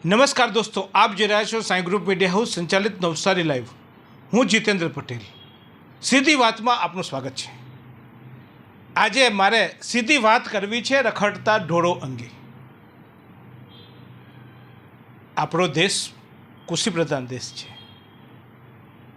નમસ્કાર દોસ્તો, આપ જોઈ રહ્યા છો સાંઈ ગ્રુપ મીડિયા હાઉસ સંચાલિત નવસારી લાઈવ. હું જીતેન્દ્ર પટેલ. સીધી વાતમાં આપનું સ્વાગત છે. આજે મારે સીધી વાત કરવી છે રખડતા ઢોરો અંગે. આપણો દેશ કૃષિપ્રધાન દેશ છે.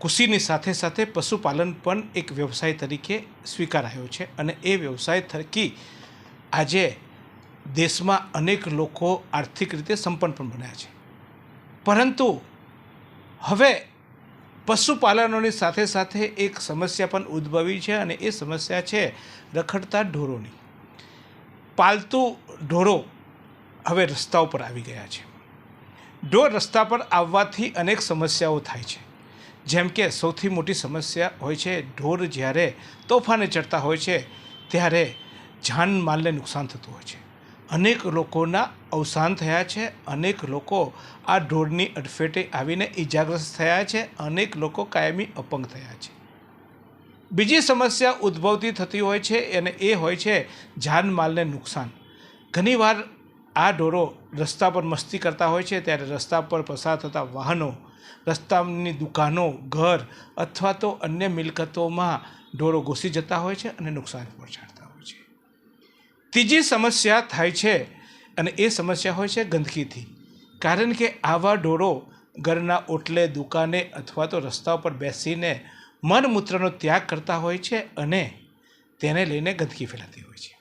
કૃષિની સાથે સાથે પશુપાલન પણ એક વ્યવસાય તરીકે સ્વીકારાયો છે અને એ વ્યવસાય થકી આજે દેશમાં અનેક લોકો આર્થિક રીતે સંપન્ન પણ બન્યા છે. પરંતુ હવે પશુપાલનોની સાથે સાથે એક સમસ્યા પણ ઉદ્ભવી છે અને એ સમસ્યા છે રખડતા ઢોરોની. પાલતુ ઢોરો હવે રસ્તા ઉપર આવી ગયા છે. ઢોર રસ્તા પર આવવાથી અનેક સમસ્યાઓ થાય છે. જેમ કે સૌથી મોટી સમસ્યા હોય છે, ઢોર જ્યારે તોફાને ચડતા હોય છે ત્યારે જાનમાલને નુકસાન થતું હોય છે. અનેક લોકોના અવસાન થયા છે. અનેક લોકો આ ઢોરની અડફેટે આવીને ઈજાગ્રસ્ત થયા છે. અનેક લોકો કાયમી અપંગ થયા છે. બીજી સમસ્યા ઉદ્ભવતી થતી હોય છે અને એ હોય છે જાનમાલને નુકસાન. ઘણીવાર આ ઢોરો રસ્તા પર મસ્તી કરતા હોય છે ત્યારે રસ્તા પર પસાર થતા વાહનો, રસ્તાની દુકાનો, ઘર અથવા તો અન્ય મિલકતોમાં ઢોરો ઘૂસી જતા હોય છે અને નુકસાન પહોંચાડતા હોય છે. ત્રીજી સમસ્યા થાય છે અને એ સમસ્યા હોય છે ગંદકીથી. કારણ કે આવા ઢોરો ઘરના ઓટલે, દુકાને અથવા તો રસ્તા ઉપર બેસીને મલમૂત્રનો ત્યાગ કરતા હોય છે અને તેને લઈને ગંદકી ફેલાતી હોય છે.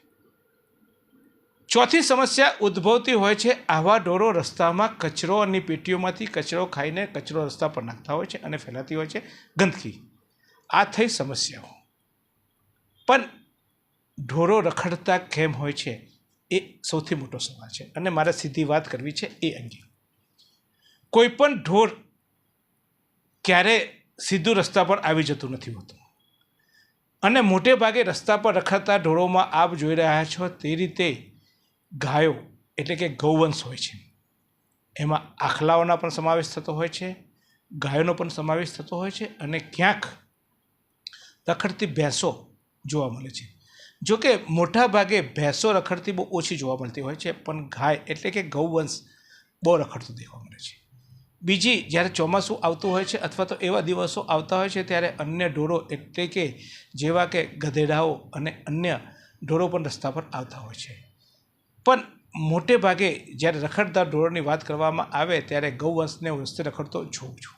ચોથી સમસ્યા ઉદ્ભવતી હોય છે, આવા ઢોરો રસ્તામાં કચરો અને પેટીઓમાંથી કચરો ખાઈને કચરો રસ્તા પર નાખતા હોય છે અને ફેલાતી હોય છે ગંદકી. આ થઈ સમસ્યાઓ. પણ ઢોરો રખડતા કેમ હોય છે એ સૌથી મોટો સવાલ છે અને મારે સીધી વાત કરવી છે એ અંગે. કોઈ પણ ઢોર ક્યારે સીધું રસ્તા પર આવી જતું નથી હોતું અને મોટે ભાગે રસ્તા પર રખડતા ઢોરોમાં આપ જોઈ રહ્યા છો તે રીતે ગાયો એટલે કે ગૌવંશ હોય છે. એમાં આખલાઓના પણ સમાવેશ થતો હોય છે, ગાયોનો પણ સમાવેશ થતો હોય છે અને ક્યાંક રખડતી ભેંસો જોવા મળે છે. જોકે મોટા ભાગે ભેંસો રખડતી બહુ ઓછી જોવા મળતી હોય છે, પણ ગાય એટલે કે ગૌવંશ બહુ રખડતું દેખવા મળે છે. બીજી, જ્યારે ચોમાસું આવતું હોય છે અથવા તો એવા દિવસો આવતા હોય છે ત્યારે અન્ય ઢોરો એટલે કે જેવા કે ગધેડાઓ અને અન્ય ઢોરો પણ રસ્તા પર આવતા હોય છે. પણ મોટે ભાગે જ્યારે રખડતા ઢોરોની વાત કરવામાં આવે ત્યારે ગૌવંશને વંશને રખડતો જોઉં છું.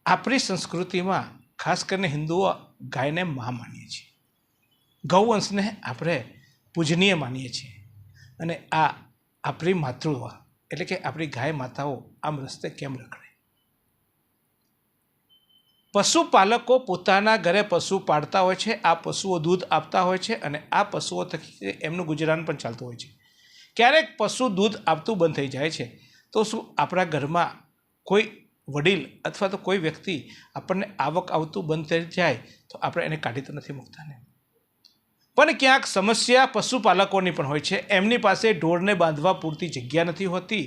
આપણી સંસ્કૃતિમાં ખાસ કરીને હિન્દુઓ ગાયને મા માનીએ છીએ. ગૌવંશને આપણે પૂજનીય માનીએ છીએ અને આ આપણી માતૃ એટલે કે આપણી ગાય માતાઓ આમ રસ્તે કેમ રખડે? પશુપાલકો પોતાના ઘરે પશુ પાળતા હોય છે. આ પશુઓ દૂધ આપતા હોય છે અને આ પશુઓ થકી એમનું ગુજરાન પણ ચાલતું હોય છે. ક્યારેક પશુ દૂધ આપતું બંધ થઈ જાય છે તો શું આપણા ઘરમાં કોઈ વડીલ અથવા તો કોઈ વ્યક્તિ આપણને આવક આવતું બંધ થઈ જાય તો આપણે એને કાઢી તો નથી મૂકતા ને? પણ ક્યાંક સમસ્યા પશુપાલકોની પણ હોય છે. એમની પાસે ઢોરને બાંધવા પૂરતી જગ્યા નથી હોતી,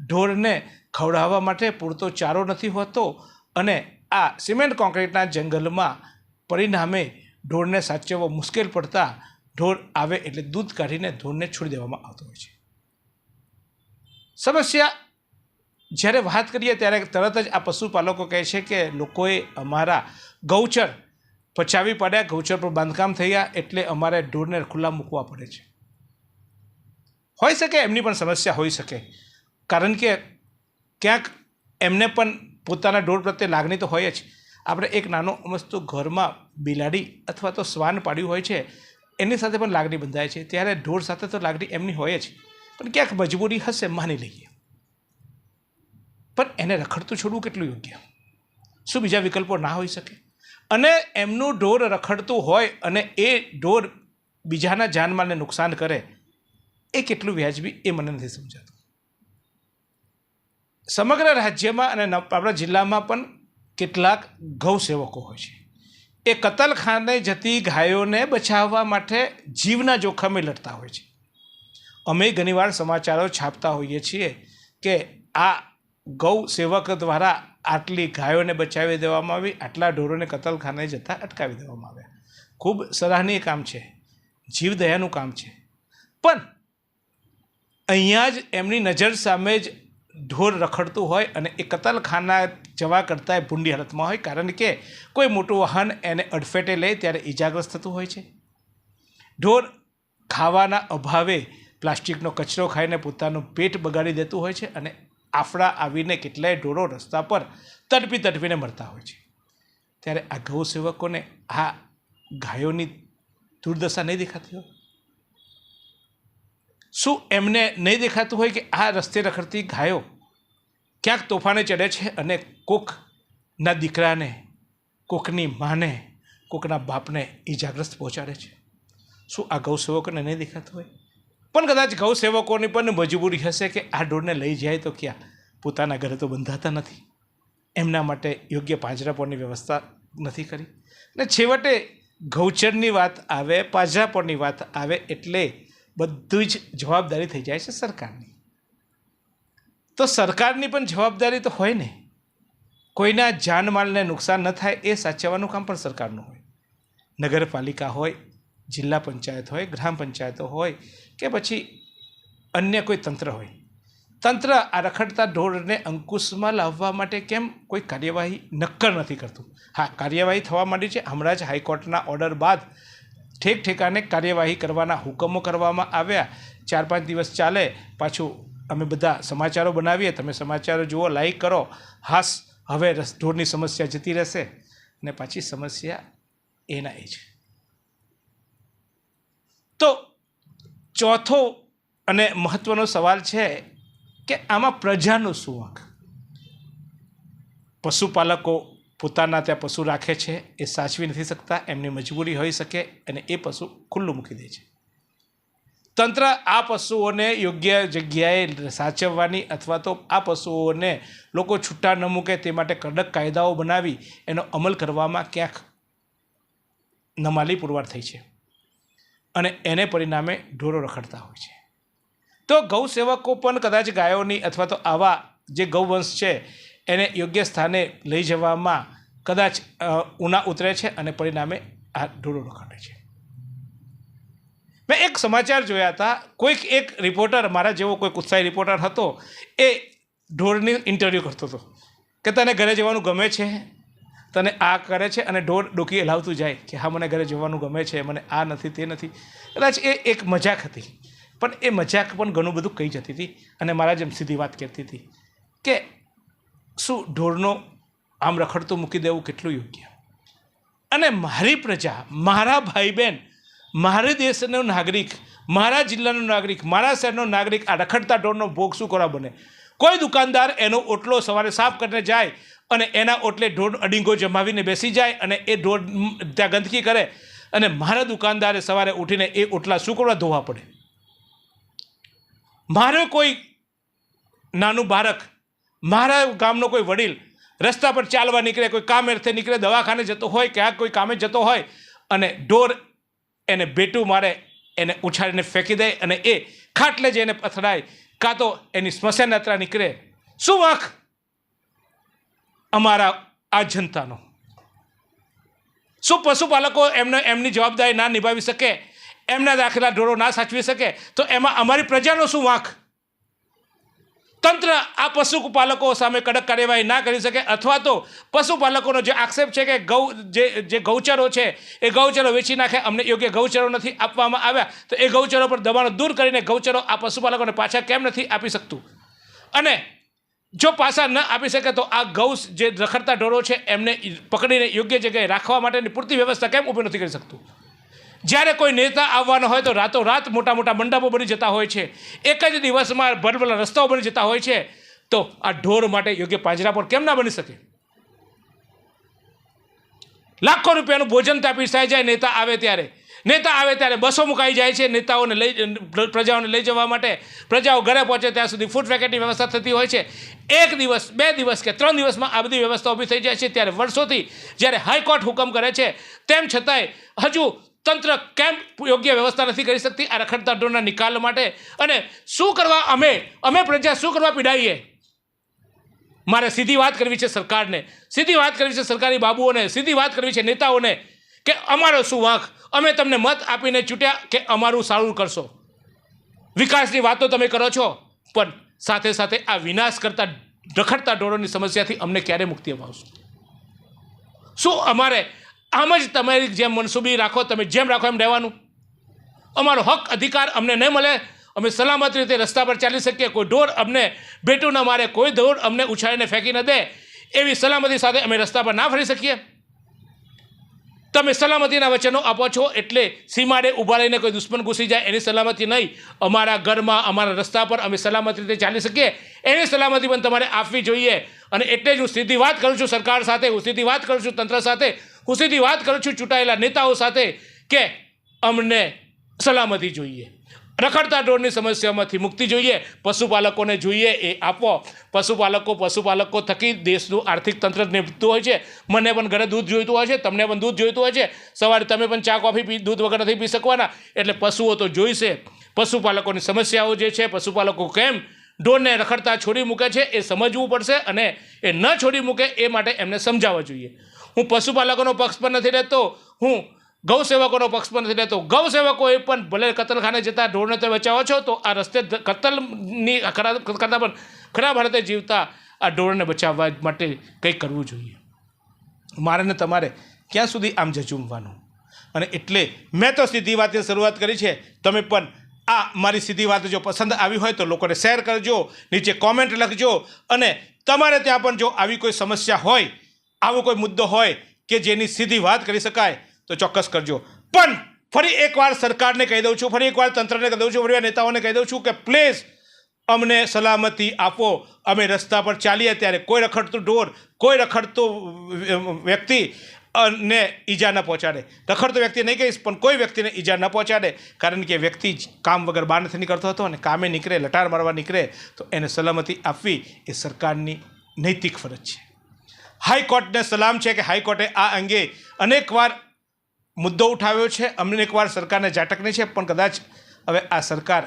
ઢોરને ખવડાવવા માટે પૂરતો ચારો નથી હોતો અને આ સિમેન્ટ કોન્ક્રીટના જંગલમાં પરિણામે ઢોરને સાચવવો મુશ્કેલ પડતા ઢોર આવે એટલે દૂધ કાઢીને ઢોરને છોડી દેવામાં આવતો હોય છે. સમસ્યા જ્યારે વાત કરીએ ત્યારે તરત જ આ પશુપાલકો કહે છે કે લોકોએ અમારા ગૌચર પચાવી પડ્યા, ગૌચર પર બાંધકામ થયા એટલે અમારે ઢોરને ખુલ્લા મૂકવા પડે છે. હોઈ શકે એમની પણ સમસ્યા હોઈ શકે, કારણ કે ક્યાંક એમને પણ પોતાના ઢોર પ્રત્યે લાગણી તો હોય જ. આપણે એક નાનો મસ્તો ઘરમાં બિલાડી અથવા તો શ્વાન પાડ્યું હોય છે, એની સાથે પણ લાગણી બંધાય છે, ત્યારે ઢોર સાથે તો લાગણી એમની હોય જ. પણ ક્યાંક મજબૂરી હશે, માની લઈએ. પણ એને રખડતું છોડવું કેટલું યોગ્ય? શું બીજા વિકલ્પો ના હોઈ શકે? અને એમનું ઢોર રખડતું હોય અને એ ઢોર બીજાના જાનમાલને નુકસાન કરે એ કેટલું વ્યાજબી એ મને નથી સમજાતું. સમગ્ર રાજ્યમાં અને આપણા જિલ્લામાં પણ કેટલાક ગૌ સેવકો હોય છે. એ કતલખાને જતી ગાયોને બચાવવા માટે જીવના જોખમે લડતા હોય છે. અમે ઘણીવાર સમાચારો છાપતા હોઈએ છીએ કે આ ગૌ સેવક દ્વારા આટલી ગાયોને બચાવી દેવામાં આવી, આટલા ઢોરોને કતલખાને જતાં અટકાવી દેવામાં આવ્યા. ખૂબ સરાહનીય કામ છે, જીવદયાનું કામ છે. પણ અહીંયા જ એમની નજર સામે જ ઢોર રખડતું હોય અને એ કતલખાના જવા કરતાં ભૂંડી હાલતમાં હોય, કારણ કે કોઈ મોટું વાહન એને અડફેટે લે ત્યારે ઈજાગ્રસ્ત થતું હોય છે. ઢોર ખાવાના અભાવે પ્લાસ્ટિકનો કચરો ખાઈને પોતાનું પેટ બગાડી દેતું હોય છે અને આફડા આવીને કેટલાય ઢોરો રસ્તા પર તડપીને મરતા હોય છે. ત્યારે આ ગૌ સેવકોને આ ગાયોની દુર્દશા નહીં દેખાતી હોય? શું એમને નહીં દેખાતું હોય કે આ રસ્તે રખડતી ગાયો ક્યાંક તોફાને ચડે છે અને કોકના દીકરાને, કોકની માને, કોકના બાપને ઈજાગ્રસ્ત પહોંચાડે છે? શું આ ગૌ સેવકોને નહીં દેખાતું હોય? પણ કદાચ ગૌ સેવકોની પણ મજબૂરી હશે કે આ ઢોરને લઈ જાય તો ક્યાં, પોતાના ઘરે તો બંધાતા નથી, એમના માટે યોગ્ય પાંજરાપોળની વ્યવસ્થા નથી કરી. અને છેવટે ગૌચરની વાત આવે, પાંજરાપોળની વાત આવે એટલે બધું જ જવાબદારી થઈ જાય છે સરકારની. તો સરકારની પણ જવાબદારી તો હોય ને, કોઈના જાનમાલને નુકસાન ન થાય એ સાચવવાનું કામ પણ સરકારનું હોય. નગરપાલિકા હોય, જિલ્લા પંચાયત હોય, ગ્રામ પંચાયતો હોય કે પછી અન્ય કોઈ તંત્ર હોય, તંત્ર આ રખડતા ઢોરને અંકુશમાં લાવવા માટે કેમ કોઈ કાર્યવાહી નક્કર નથી કરતું? હા, કાર્યવાહી થવા માંડી છે. હમણાં જ હાઈકોર્ટના ઓર્ડર બાદ ઠેકાણે કાર્યવાહી કરવાના હુકમો કરવામાં આવ્યા. 4-5 દિવસ ચાલે, પાછું અમે બધા સમાચારો બનાવીએ, તમે સમાચારો જુઓ, લાઈક કરો. હાસ, હવે ઢોરની સમસ્યા જતી રહેશે અને પાછી સમસ્યા એના એ છે. તો ચોથો અને મહત્વનો સવાલ છે કે આમાં પ્રજાનો શું વાંક? પશુપાલકો પોતાના ત્યાં પશુ રાખે છે, એ સાચવી નથી શકતા, એમની મજબૂરી હોઈ શકે અને એ પશુ ખુલ્લું મૂકી દે છે. તંત્ર આ પશુઓને યોગ્ય જગ્યાએ સાચવવાની અથવા તો આ પશુઓને લોકો છૂટા ન મૂકે તે માટે કડક કાયદાઓ બનાવી એનો અમલ કરવામાં ક્યાંક નમાલી પુરવાર થઈ છે અને એને પરિણામે ઢોરો રખડતા હોય છે. તો ગૌ સેવકો પણ કદાચ ગાયોની અથવા તો આવા જે ગૌવંશ છે એને યોગ્ય સ્થાને લઈ જવામાં કદાચ ઉના ઉતરે છે અને પરિણામે આ ઢોરો રખડે છે. મેં એક સમાચાર જોયા હતા, કોઈક એક રિપોર્ટર, મારા જેવો કોઈ ઉત્સાહી રિપોર્ટર હતો, એ ઢોરની ઇન્ટરવ્યૂ કરતો હતો કે તને ઘરે જવાનું ગમે છે, તને આ કરે છે, અને ઢોર ડોકી હલાવતું જાય કે હા મને ઘરે જવાનું ગમે છે, મને આ નથી તે નથી. કદાચ એ એક મજાક હતી, પણ એ મજાક પણ ઘણું બધું કહી જતી હતી અને મારા જેમ સીધી વાત કરતી હતી કે શું ઢોરનો આમ રખડતું મૂકી દેવું કેટલું યોગ્ય? અને મારી પ્રજા, મારા ભાઈ બહેન, મારા દેશનો નાગરિક, મારા જિલ્લાનો નાગરિક, મારા શહેરનો નાગરિક આ રખડતા ઢોરનો ભોગ શું કરવા બને? કોઈ દુકાનદાર એનો ઓટલો સવારે સાફ કરીને જાય અને એના ઓટલે ઢોર અડીંગો જમાવીને બેસી જાય અને એ ઢોર ત્યાં ગંદકી કરે અને મારા દુકાનદારે સવારે ઉઠીને એ ઓટલા શું કરવા ધોવા પડે? મારો કોઈ નાનું બાળક, મારા ગામનો કોઈ વડીલ રસ્તા પર ચાલવા નીકળે, કોઈ કામ અર્થે નીકળે, દવાખાને જતો હોય, ક્યાંક કોઈ કામે જતો હોય અને ઢોર એને બેટું મારે, એને ઉછાળીને ફેંકી દે અને એ ખાટલે જઈને પથડાય, કાં તો એની સ્મશાન યાત્રા નીકળે. શું વાંક અમારા આ જનતાનો? શું પશુપાલકો એમની જવાબદારી ના નિભાવી શકે, એમના રાખેલા ઢોરો ના સાચવી શકે, તો એમાં અમારી પ્રજાનો શું વાંક? તંત્ર આ પશુપાલકો સામે કડક કાર્યવાહી ના કરી શકે અથવા તો પશુપાલકોનો જે આક્ષેપ છે કે જે ગૌચરો છે એ ગૌચરો વેચી નાખે, અમને યોગ્ય ગૌચરો નથી આપવામાં આવ્યા, તો એ ગૌચરો પર દબાણો દૂર કરીને ગૌચરો આ પશુપાલકોને પાછા કેમ નથી આપી શકતું? અને જો પાછા ન આપી શકે તો આ ગૌ જે રખડતા ઢોરો છે એમને પકડીને યોગ્ય જગ્યાએ રાખવા માટેની પૂરતી વ્યવસ્થા કેમ ઊભી નથી કરી શકતું? જ્યારે કોઈ નેતા આવવાનો હોય તો રાતોરાત મોટા મોટા મંડપો બની જતા હોય છે, એક જ દિવસમાં ભરભરા રસ્તાઓ બની જતા હોય છે, તો આ ઢોર માટે યોગ્ય પાંજરાપોળ કેમ ના બની શકે? લાખો રૂપિયાનું ભોજન ત્યાં પીરસાઈ જાય નેતા આવે ત્યારે બસો મુકાઈ જાય છે નેતાઓને પ્રજાઓને લઈ જવા માટે. પ્રજાઓ ઘરે પહોંચે ત્યાં સુધી ફૂડ પેકેટની વ્યવસ્થા થતી હોય છે. 1 દિવસ 2 દિવસ કે 3 દિવસમાં આ બધી વ્યવસ્થા ઊભી થઈ જાય છે. ત્યારે વર્ષોથી જ્યારે હાઈકોર્ટ હુકમ કરે છે તેમ છતાંય હજુ તંત્ર કેમ યોગ્ય વ્યવસ્થા નથી કરી શકતી આ રખડતા ઢોરના નિકાલ માટે? અને શું કરવા અમે પ્રજા શું કરવા પીડાઈએ? મારે સીધી વાત કરવી છે સરકારને, સીધી વાત કરવી છે સરકારી બાબુઓને, સીધી વાત કરવી છે નેતાઓને કે અમારો શું વાંક? અમે તમને મત આપીને ચૂંટ્યા કે અમારું સારું કરશો? વિકાસની વાતો તમે કરો છો, પણ સાથે સાથે આ વિનાશ કરતા રખડતા ઢોરોની સમસ્યાથી અમને ક્યારે મુક્તિ અપાવશો? શું અમારે આમ જ તમારી જેમ મનસૂબી રાખો, તમે જેમ રાખો એમ રહેવાનું? અમારો હક અધિકાર અમને નહીં મળે, અમે સલામત રીતે રસ્તા પર ચાલી શકીએ, કોઈ ઢોર અમને ભેટું ન મારે, કોઈ ઢોર અમને ઉછાળીને ફેંકી ન દે, એવી સલામતી સાથે અમે રસ્તા પર ના ફરી શકીએ? તમે સલામતીના વચનો આપો છો એટલે સીમાડે ઊભા રહીને કોઈ દુશ્મન ઘૂસી જાય એની સલામતી નહીં, અમારા ઘરમાં, અમારા રસ્તા પર અમે સલામત રીતે ચાલી શકીએ એની સલામતી પણ તમારે આપવી જોઈએ. અને એટલે જ હું સીધી વાત કરું છું સરકાર સાથે, હું સીધી વાત કરું છું તંત્ર સાથે, હું સીધી વાત કરું છું ચૂંટાયેલા નેતાઓ સાથે કે અમને સલામતી જોઈએ, રખડતા ઢોરની સમસ્યામાંથી મુક્તિ જોઈએ, પશુપાલકોને જોઈએ એ આપો. પશુપાલકો થકી દેશનું આર્થિક તંત્ર નિભતું હોય છે. મને પણ ઘરે દૂધ જોઈતું હોય છે, તમને પણ દૂધ જોઈતું હોય છે, સવારે તમે પણ ચા કોફી દૂધ વગર નથી પી શકવાના, એટલે પશુઓ તો જોઈશે. પશુપાલકોની સમસ્યાઓ જે છે, પશુપાલકો કેમ ઢોરને રખડતા છોડી મૂકે છે એ સમજવું પડશે, અને એ ન છોડી મૂકે એ માટે એમને સમજાવવા જોઈએ. હું પશુપાલકોનો પક્ષ પર નથી રહેતો, હું ગૌ સેવકોનો પક્ષ પર નથી રહેતો. ગૌ સેવકોએ પણ ભલે કતલખાને જતા ઢોરને તો બચાવો છો, તો આ રસ્તે કતલની કરતાં પણ ખરાબ હાલતે જીવતા આ ઢોરને બચાવવા માટે કંઈક કરવું જોઈએ. મારે ને તમારે ક્યાં સુધી આમ ઝઝૂમવાનું? અને એટલે મેં તો સીધી વાતની શરૂઆત કરી છે. તમે પણ આ મારી સીધી વાત જો પસંદ આવી હોય તો લોકોને શેર કરજો, નીચે કોમેન્ટ લખજો, અને તમારે ત્યાં પણ જો આવી કોઈ સમસ્યા હોય, આવો કોઈ મુદ્દો હોય કે જેની સીધી વાત કરી શકાય તો ચોક્કસ કરજો. પણ ફરી એકવાર સરકારને કહી દઉં છું, ફરી એકવાર તંત્રને કહી દઉં છું, ફરી નેતાઓને કહી દઉં છું કે પ્લીઝ અમને સલામતી આપો. અમે રસ્તા પર ચાલીએ ત્યારે કોઈ રખડતું ઢોર, કોઈ રખડતો વ્યક્તિ ને ઈજા ન પહોંચાડે. રખડતો વ્યક્તિ નહીં કહીશ, પણ કોઈ વ્યક્તિને ઈજા ન પહોંચાડે, કારણ કે વ્યક્તિ કામ વગર બહાર નથી નીકળતો હતો, અને કામે નીકળે, લટાર મારવા નીકળે તો એને સલામતી આપવી એ સરકારની નૈતિક ફરજ છે. હાઈકોર્ટને સલામ છે કે હાઈકોર્ટે આ અંગે અનેકવાર મુદ્દો ઉઠાવ્યો છે, અનેકવાર સરકારને ઝાટકની છે, પણ કદાચ હવે આ સરકાર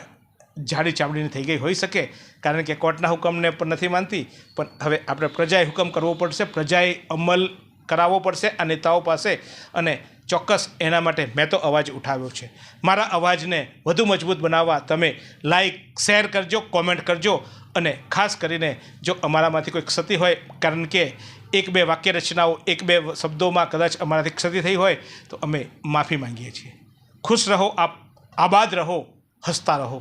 જાડી ચામડીની થઈ ગઈ હોઈ શકે, કારણ કે કોર્ટના હુકમને પણ નથી માનતી. પણ હવે આપણે પ્રજાએ હુકમ કરવો પડશે, પ્રજાએ અમલ કરાવવો પડશે આ નેતાઓ પાસે, અને ચોક્કસ એના માટે મેં તો અવાજ ઉઠાવ્યો છે. મારા અવાજને વધુ મજબૂત બનાવવા તમે લાઈક, શેર કરજો, કોમેન્ટ કરજો, અને ખાસ કરીને જો અમારામાંથી કોઈ ક્ષતિ હોય, કારણ કે એક બે વાક્ય રચનાઓ, એક બે શબ્દોમાં કદાચ અમારાથી ક્ષતિ થઈ હોય તો અમે માફી માંગીએ છીએ. ખુશ રહો, આબાદ રહો, હસતા રહો,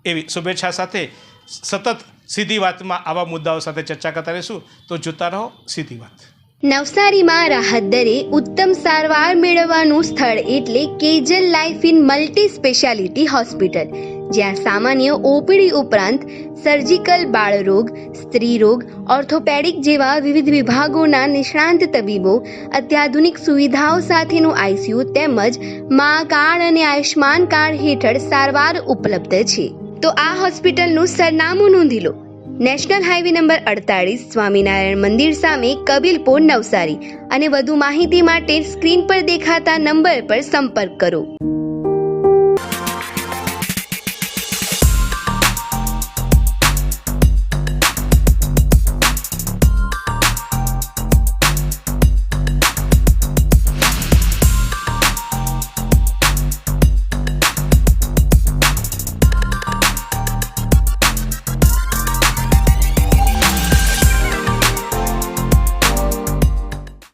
એવી શુભેચ્છા સાથે સતત સીધી વાતમાં આવા મુદ્દાઓ સાથે ચર્ચા કરતા રહીશું. તો જોતા રહો સીધી વાત. નવસારીમાં રાહત દરે ઉત્તમ સારવાર મેળવવાનું સ્થળ એટલે કેજલ life in multi speciality hospital, જ્યાં સામાન્ય ઓપીડી ઉપરાંત સર્જિકલ, બાળરોગ, સ્ત્રીરોગ, ઓર્થોપેડિક જેવા વિવિધ વિભાગોના નિષ્ણાંત તબીબો, અત્યાધુનિક સુવિધાઓ સાથેનું આઈસીયુ તેમજ મા કાર્ડ અને આયુષ્માન કાર્ડ હેઠળ સારવાર ઉપલબ્ધ છે. તો આ હોસ્પિટલનું સરનામું નોંધી લો. નેશનલ હાઈવે નંબર 48, સ્વામિનારાયણ મંદિર સામે, કબીલપુર, નવસારી. અને વધુ માહિતી માટે સ્ક્રીન પર દેખાતા નંબર પર સંપર્ક કરો.